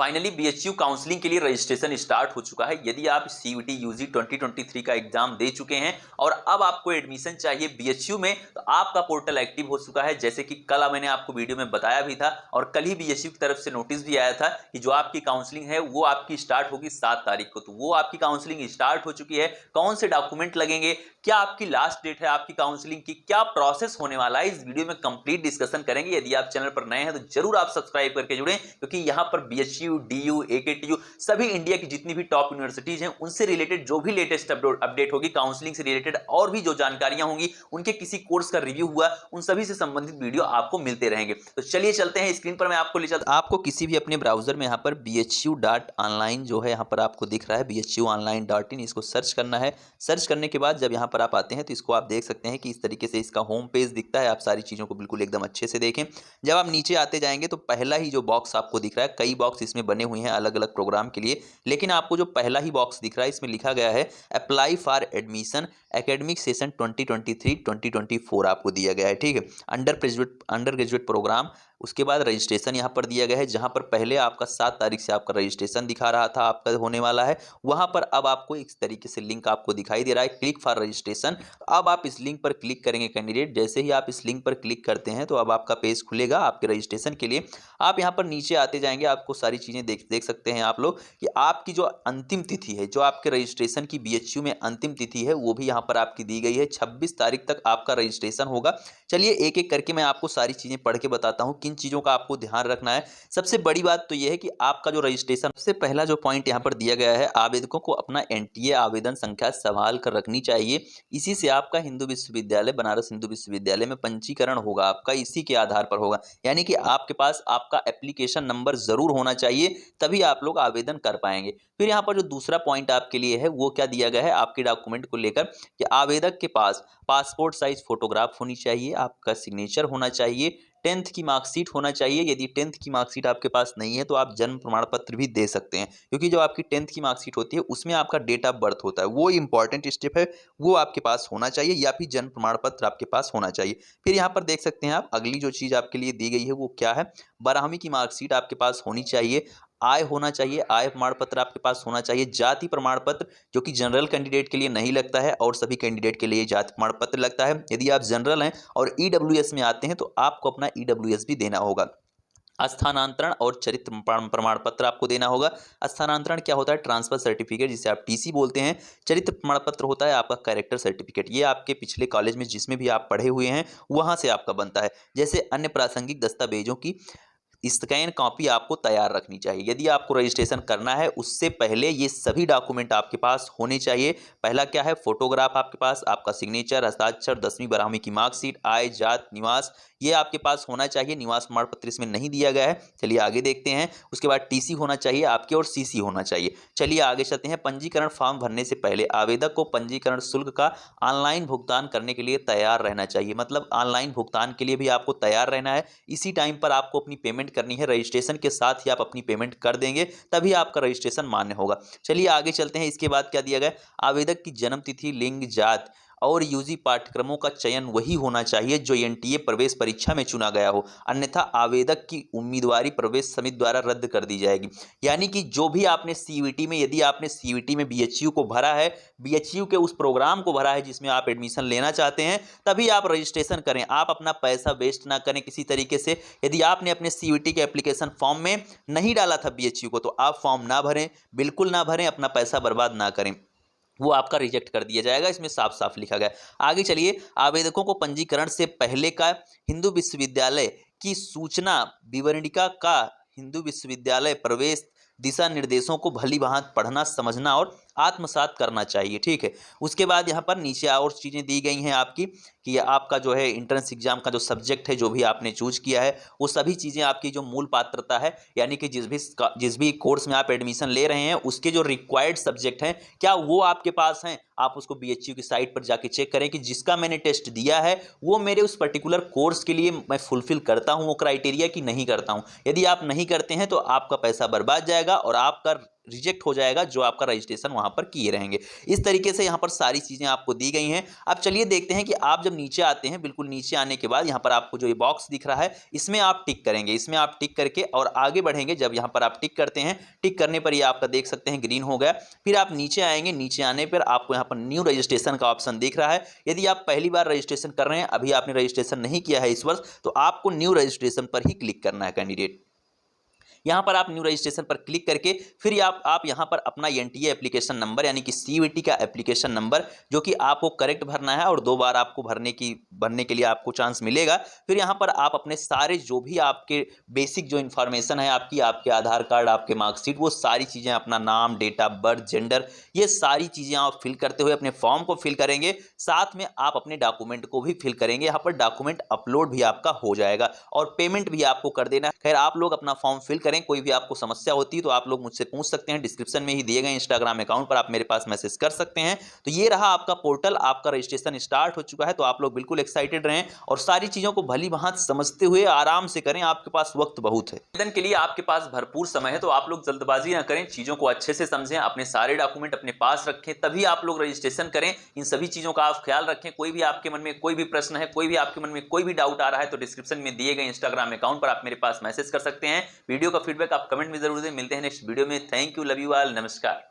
Finally BHU counselling के लिए registration start हो चुका है। यदि आप सीयूटी यूजी 2023 का एग्जाम दे चुके हैं और अब आपको एडमिशन चाहिए बीएचयू में, तो आपका पोर्टल एक्टिव हो चुका है। जैसे कि कल मैंने आपको वीडियो में बताया भी था और कल ही बीएचयू की तरफ से नोटिस भी आया था कि जो आपकी काउंसलिंग है वो आपकी स्टार्ट होगी 7 तारीख को। तो वो आपकी काउंसलिंग स्टार्ट हो चुकी है। कौन से डॉक्यूमेंट लगेंगे, क्या आपकी लास्ट डेट है आपकी काउंसलिंग की, क्या प्रोसेस होने वाला है, इस वीडियो में कंप्लीट डिस्कशन करेंगे। यदि आप चैनल पर नए हैं तो जरूर आप सब्सक्राइब करके जुड़ें, क्योंकि यहां पर बीएचयू, डीयू, एकेटीयू सभी इंडिया की जितनी भी टॉप यूनिवर्सिटीज हैं उनसे रिलेटेड जो भी लेटेस्ट अपडेट होगी, काउंसलिंग से रिलेटेड और भी जो जानकारियां होंगी, उनके किसी कोर्स का रिव्यू हुआ, उन सभी से संबंधित वीडियो आपको मिलते रहेंगे। तो चलिए चलते हैं, स्क्रीन पर मैं आपको ले चलता। आपको किसी भी अपने ब्राउजर में यहाँ पर bhu.online जो है यहाँ पर आपको दिख रहा है bhuonline.in, इसको सर्च करना है। सर्च करने के बाद जब यहाँ पर आप आते हैं तो इसको आप देख सकते हैं कि इस तरीके से इसका होम पेज दिखता है। आप सारी चीज़ों को बिल्कुल एकदम अच्छे से देखें। जब आप नीचे आते जाएंगे तो पहला ही जो बॉक्स आपको दिख रहा है, कई बॉक्स इसमें बने हुए हैं अलग अलग प्रोग्राम के लिए, लेकिन आपको जो पहला ही बॉक्स दिख रहा है इसमें लिखा गया है apply for admission academic session 2023-2024 आपको दिया गया है। ठीक है, अंडर ग्रेजुएट प्रोग्राम। उसके बाद रजिस्ट्रेशन यहाँ पर दिया गया है, जहाँ पर पहले आपका 7 तारीख से आपका रजिस्ट्रेशन दिखा रहा था आपका होने वाला है, वहाँ पर अब आपको इस तरीके से लिंक आपको दिखाई दे रहा है, क्लिक फॉर रजिस्ट्रेशन। अब आप इस लिंक पर क्लिक करेंगे कैंडिडेट। जैसे ही आप इस लिंक पर क्लिक करते हैं तो अब आपका पेज खुलेगा आपके रजिस्ट्रेशन के लिए। आप यहाँ पर नीचे आते जाएंगे, आपको सारी चीज़ें देख सकते हैं आप लोग कि आपकी जो अंतिम तिथि है, जो आपके रजिस्ट्रेशन की बीएचयू में अंतिम तिथि है, वो भी यहाँ पर आपकी दी गई है। 26 तारीख तक आपका रजिस्ट्रेशन होगा। चलिए एक एक करके मैं आपको सारी चीज़ें पढ़ के बताता हूँ किन चीज़ों का आपको ध्यान रखना है। सबसे बड़ी बात तो यह है कि आपका जो रजिस्ट्रेशन, सबसे पहला जो पॉइंट यहाँ पर दिया गया है, आवेदकों को अपना एनटीए आवेदन संख्या संभाल कर रखनी चाहिए। इसी से आपका हिंदू विश्वविद्यालय, बनारस हिंदू विश्वविद्यालय में पंजीकरण होगा आपका, इसी के आधार पर होगा। यानी कि आपके पास आपका एप्लीकेशन नंबर जरूर होना चाहिए, तभी आप लोग आवेदन कर पाएंगे। फिर यहाँ पर जो दूसरा पॉइंट आपके लिए है वो क्या दिया गया है आपके डॉक्यूमेंट को लेकर, कि आवेदक के पास पासपोर्ट साइज फोटोग्राफ होनी चाहिए, आपका सिग्नेचर होना चाहिए, 10th की मार्कशीट होना चाहिए। यदि 10th की मार्कशीट आपके पास नहीं है तो आप जन्म प्रमाण पत्र भी दे सकते हैं, क्योंकि जो आपकी 10th की मार्कशीट होती है उसमें आपका डेट ऑफ बर्थ होता है, वो इंपॉर्टेंट स्टेप है, वो आपके पास होना चाहिए, या फिर जन्म प्रमाण पत्र आपके पास होना चाहिए। फिर यहाँ पर देख सकते हैं आप, अगली जो चीज़ आपके लिए दी गई है वो क्या है, 12वीं की मार्कशीट आपके पास होनी चाहिए, आय होना चाहिए, आय प्रमाण पत्र आपके पास होना चाहिए, जाति प्रमाण पत्र जो कि जनरल कैंडिडेट के लिए नहीं लगता है और सभी कैंडिडेट के लिए जाति प्रमाण पत्र लगता है। यदि आप जनरल हैं और ईडब्ल्यूएस में आते हैं तो आपको अपना ईडब्ल्यूएस भी देना होगा। स्थानांतरण और चरित्र प्रमाण पत्र आपको देना होगा। स्थानांतरण क्या होता है, ट्रांसफर सर्टिफिकेट, जिसे आप टीसी बोलते हैं। चरित्र प्रमाण पत्र होता है आपका कैरेक्टर सर्टिफिकेट, ये आपके पिछले कॉलेज में जिसमें भी आप पढ़े हुए हैं वहां से आपका बनता है। जैसे अन्य प्रासंगिक दस्तावेजों की स्कैन कॉपी आपको तैयार रखनी चाहिए। यदि आपको रजिस्ट्रेशन करना है उससे पहले ये सभी डॉक्यूमेंट आपके पास होने चाहिए। पहला क्या है, फोटोग्राफ आपके पास, आपका सिग्नेचर, हस्ताक्षर, 10वीं 12वीं की मार्कशीट, आय, जात, निवास, ये आपके पास होना चाहिए। निवास प्रमाण पत्र इसमें नहीं दिया गया है। चलिए आगे देखते हैं। उसके बाद टीसी होना चाहिए आपके और सीसी होना चाहिए। चलिए आगे चलते हैं। पंजीकरण फॉर्म भरने से पहले आवेदक को पंजीकरण शुल्क का ऑनलाइन भुगतान करने के लिए तैयार रहना चाहिए। मतलब ऑनलाइन भुगतान के लिए भी आपको तैयार रहना है। इसी टाइम पर आपको अपनी पेमेंट करनी है, रजिस्ट्रेशन के साथ ही आप अपनी पेमेंट कर देंगे तभी आपका रजिस्ट्रेशन मान्य होगा। चलिए आगे चलते हैं। इसके बाद क्या दिया गया, आवेदक की जन्म तिथि, लिंग, जात और यूजी पाठ्यक्रमों का चयन वही होना चाहिए जो एनटीए प्रवेश परीक्षा में चुना गया हो, अन्यथा आवेदक की उम्मीदवारी प्रवेश समिति द्वारा रद्द कर दी जाएगी। यानी कि जो भी आपने सीयूटी में, यदि आपने सीयूटी में बीएचयू को भरा है, बीएचयू के उस प्रोग्राम को भरा है जिसमें आप एडमिशन लेना चाहते हैं, तभी आप रजिस्ट्रेशन करें। आप अपना पैसा वेस्ट ना करें किसी तरीके से। यदि आपने अपने सीयूटी के एप्लीकेशन फॉर्म में नहीं डाला था बीएचयू को, तो आप फॉर्म ना भरें, बिल्कुल ना भरें, अपना पैसा बर्बाद ना करें, वो आपका रिजेक्ट कर दिया जाएगा। इसमें साफ साफ लिखा गया। आगे चलिए। आवेदकों को पंजीकरण से पहले का हिंदू विश्वविद्यालय की सूचना विवरणिका का हिंदू विश्वविद्यालय प्रवेश दिशा निर्देशों को भली भांति पढ़ना, समझना और आत्मसात करना चाहिए। ठीक है। उसके बाद यहाँ पर नीचे और चीज़ें दी गई हैं आपकी, कि आपका जो है इंट्रेंस एग्जाम का जो सब्जेक्ट है, जो भी आपने चूज किया है, वो सभी चीज़ें आपकी जो मूल पात्रता है, यानी कि जिस भी कोर्स में आप एडमिशन ले रहे हैं उसके जो रिक्वायर्ड सब्जेक्ट हैं, क्या वो आपके पास हैं। आप उसको बीएचयू की साइट पर जाके चेक करें कि जिसका मैंने टेस्ट दिया है वो मेरे उस पर्टिकुलर कोर्स के लिए मैं फुलफिल करता हूँ वो क्राइटेरिया कि नहीं करता हूँ। यदि आप नहीं करते हैं तो आपका पैसा बर्बाद जाएगा और आपका रिजेक्ट हो जाएगा जो आपका रजिस्ट्रेशन वहां पर किए रहेंगे। इस तरीके से यहाँ पर सारी चीजें आपको दी गई हैं। अब चलिए देखते हैं कि आप जब नीचे आते हैं, बिल्कुल नीचे आने के बाद यहाँ पर आपको जो ये बॉक्स दिख रहा है इसमें आप टिक करेंगे। इसमें आप टिक करके और आगे बढ़ेंगे। जब यहाँ पर आप टिक करते हैं, टिक करने पर ये आपका देख सकते हैं ग्रीन हो गया। फिर आप नीचे आएंगे, नीचे आने पर आपको यहाँ पर न्यू रजिस्ट्रेशन का ऑप्शन दिख रहा है। यदि आप पहली बार रजिस्ट्रेशन कर रहे हैं, अभी आपने रजिस्ट्रेशन नहीं किया है इस वर्ष, तो आपको न्यू रजिस्ट्रेशन पर ही क्लिक करना है कैंडिडेट। यहाँ पर आप न्यू रजिस्ट्रेशन पर क्लिक करके फिर आप यहाँ पर अपना एनटीए एप्लीकेशन नंबर यानी कि सीयूईटी का एप्लीकेशन नंबर जो कि आपको करेक्ट भरना है और 2 बार आपको भरने के लिए आपको चांस मिलेगा। फिर यहाँ पर आप अपने सारे जो भी आपके बेसिक जो इन्फॉर्मेशन है आपके आधार कार्ड, आपके मार्कशीट, वो सारी चीज़ें, अपना नाम, डेट ऑफ बर्थ, जेंडर, ये सारी चीज़ें आप फिल करते हुए अपने फॉर्म को फिल करेंगे। साथ में आप अपने डॉक्यूमेंट को भी फिल करेंगे। यहाँ पर डॉक्यूमेंट अपलोड भी आपका हो जाएगा और पेमेंट भी आपको कर देना। खैर, आप लोग अपना फॉर्म फिल करें। कोई भी आपको समस्या होती है तो आप लोग मुझसे पूछ सकते हैं। डिस्क्रिप्शन में ही दिए गए इंस्टाग्राम अकाउंट पर आप मेरे पास मैसेज कर सकते हैं। तो ये रहा आपका पोर्टल, आपका रजिस्ट्रेशन स्टार्ट हो चुका है। तो आप लोग बिल्कुल एक्साइटेड रहें और सारी चीजों को भली भांति समझते हुए आराम से करें। आपके पास वक्त बहुत है, आवेदन के लिए आपके पास भरपूर समय है। तो आप लोग जल्दबाजी ना करें, चीजों को अच्छे से समझें, अपने सारे डॉक्यूमेंट अपने पास रखें, तभी आप लोग रजिस्ट्रेशन करें। इन सभी चीजों का आप ख्याल रखें। कोई भी आपके मन में कोई भी प्रश्न है, कोई भी आपके मन में कोई भी डाउट आ रहा है, तो डिस्क्रिप्शन में दिए गए इंस्टाग्राम अकाउंट पर आप मेरे पास मैसेज कर सकते हैं। वीडियो का फीडबैक आप कमेंट में जरूर दें। मिलते हैं नेक्स्ट वीडियो में। Thank you, love you all, नमस्कार।